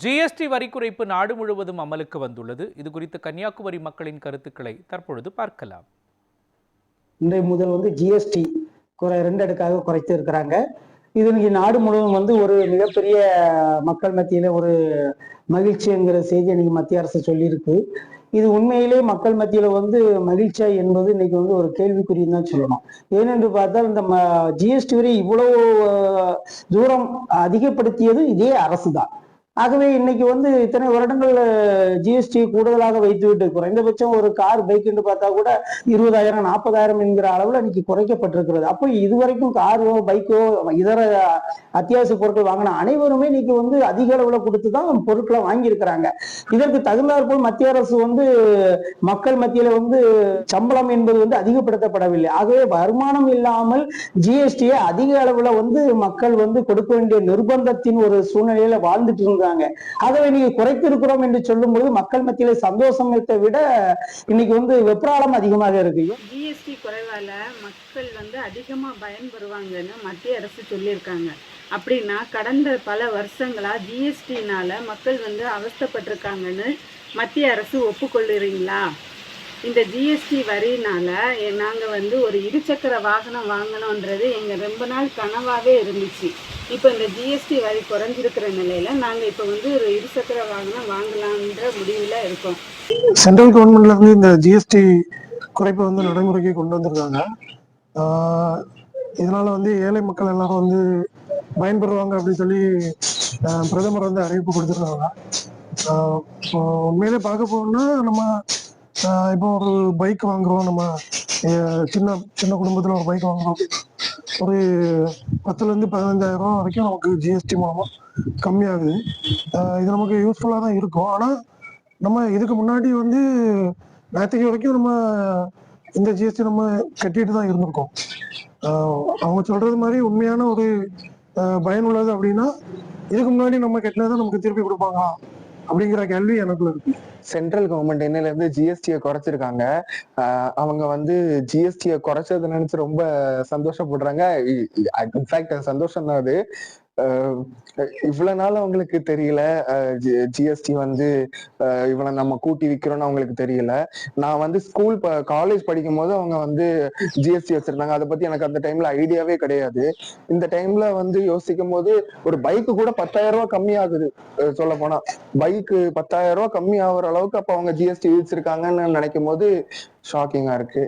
GST வரி குறைப்பு நாடு முழுவதும் அமலுக்கு வந்துள்ளது. இது குறித்து கன்னியாகுமரி மக்களின் கருத்துக்களை தற்பொழுது பார்க்கலாம். இன்றைய முதல் ஜிஎஸ்டி 2 அடுக்காக குறைத்து இருக்கிறாங்க. இது இன்னைக்கு நாடு முழுவதும் ஒரு மிகப்பெரிய மக்கள் மத்தியில ஒரு மகிழ்ச்சிங்கிற செய்தி இன்னைக்கு மத்திய அரசு சொல்லியிருக்கு. இது உண்மையிலே மக்கள் மத்தியில மகிழ்ச்சியா என்பது இன்னைக்கு ஒரு கேள்விக்குறின்னு தான் சொல்லணும். ஏனென்று பார்த்தால் இந்த ஜிஎஸ்டி வரி இவ்வளவு தூரம் அதிகப்படுத்தியது இதே அரசு தான். ஆகவே இன்னைக்கு இத்தனை வருடங்கள் ஜிஎஸ்டி கூடுதலாக வைத்துவிட்டு குறைந்தபட்சம் ஒரு கார் பைக் என்று பார்த்தா கூட 20,000 40,000 என்கிற அளவுல இன்னைக்கு குறைக்கப்பட்டிருக்கிறது. அப்போ இதுவரைக்கும் காரோ பைக்கோ இதர அத்தியாவசிய பொருட்கள் வாங்கின அனைவருமே இன்னைக்கு அதிக அளவுல கொடுத்துதான் பொருட்களை வாங்கியிருக்கிறாங்க. இதற்கு தகுந்தாற் போல் மத்திய அரசு மக்கள் மத்தியில சம்பளம் என்பது அதிகப்படுத்தப்படவில்லை. ஆகவே வருமானம் இல்லாமல் ஜிஎஸ்டியை அதிக அளவுல மக்கள் கொடுக்க வேண்டிய நிர்பந்தத்தின் ஒரு சூழ்நிலையில வாழ்ந்துட்டு இருந்தாங்க. ஆகவே நீங்க குறைத்திருக்கிறோம் என்று சொல்லும் பொழுது மக்கள் மத்தியில சந்தோஷத்தை விட இன்னைக்கு வெப்ராளம் அதிகமாக இருக்கு. ஜிஎஸ்டி குறைவால மக்கள் அதிகமா பயன்பெறுவாங்கன்னு மத்திய அரசு சொல்லியிருக்காங்க. அப்படின்னா கடந்த பல வருஷங்களா ஜிஎஸ்டினால மக்கள் அவஸ்தைப்பட்டிருக்காங்கன்னு மத்திய அரசு ஒப்புக்கொள்ளுறீங்களா? இந்த ஜிஎஸ்டி வரினால நாங்கள் ஒரு இருசக்கர வாகனம் வாங்கணுன்றது எங்கள் ரொம்ப நாள் கனவாகவே இருந்துச்சு. இப்போ இந்த ஜிஎஸ்டி வரி குறைஞ்சிருக்கிற நிலையில நாங்கள் இப்போ ஒரு இருசக்கர வாகனம் வாங்கலான்ற முடிவில் இருக்கோம். சென்ட்ரல் கவர்மெண்ட்ல இருந்து இந்த ஜிஎஸ்டி குறைப்பை நடைமுறைக்கு கொண்டு வந்திருக்காங்க. இதனால ஏழை மக்கள் எல்லாரும் பயன்பெறுவாங்க அப்படின்னு சொல்லி பிரதமர் அறிவிப்பு கொடுத்துருக்காங்க. உண்மையிலே பார்க்க போனோம்னா நம்ம இப்போ ஒரு பைக் வாங்குறோம், நம்ம சின்ன சின்ன குடும்பத்துல ஒரு பைக் வாங்குறோம், ஒரு 10,000 15,000 ரூபா வரைக்கும் நமக்கு ஜிஎஸ்டி மூலமா கம்மியாகுது. இது நமக்கு யூஸ்ஃபுல்லா தான் இருக்கும். ஆனா நம்ம இதுக்கு முன்னாடி நேற்றுக்கு வரைக்கும் நம்ம இந்த ஜிஎஸ்டி நம்ம கட்டிட்டு தான் இருந்திருக்கோம். அவங்க சொல்றது மாதிரி உண்மையான ஒரு பயனுள்ளது அப்படின்னா இதுக்கு முன்னாடி நம்ம கட்டினதான் நமக்கு திருப்பி கொடுப்பாங்க அப்படிங்கிற கேள்வி எனக்குள்ள இருக்கு. சென்ட்ரல் கவர்மெண்ட் என்னையில இருந்து ஜிஎஸ்டியை குறைச்சிருக்காங்க. அவங்க ஜிஎஸ்டியை குறைச்சதை நினைச்சு ரொம்ப சந்தோஷப்படுறாங்க. இன்ஃபேக்ட் சந்தோஷம் தான் அது. இவ்வளவு நாள் அவங்களுக்கு தெரியல ஜிஎஸ்டி இவ்வளவு நம்ம கூட்டி விக்கிறோம்னு அவங்களுக்கு தெரியல. நான் ஸ்கூல் காலேஜ் படிக்கும் போது அவங்க ஜிஎஸ்டி வச்சிருந்தாங்க. அதை பத்தி எனக்கு அந்த டைம்ல ஐடியாவே கிடையாது. இந்த டைம்ல யோசிக்கும் போது ஒரு பைக்கு கூட 10,000 ரூபாய் கம்மி ஆகுது. சொல்ல போனா பைக்கு 10,000 ரூபாய் கம்மி ஆகுற அளவுக்கு அப்ப அவங்க ஜிஎஸ்டி விதிச்சிருக்காங்கன்னு நினைக்கும் போது ஷாக்கிங்கா இருக்கு.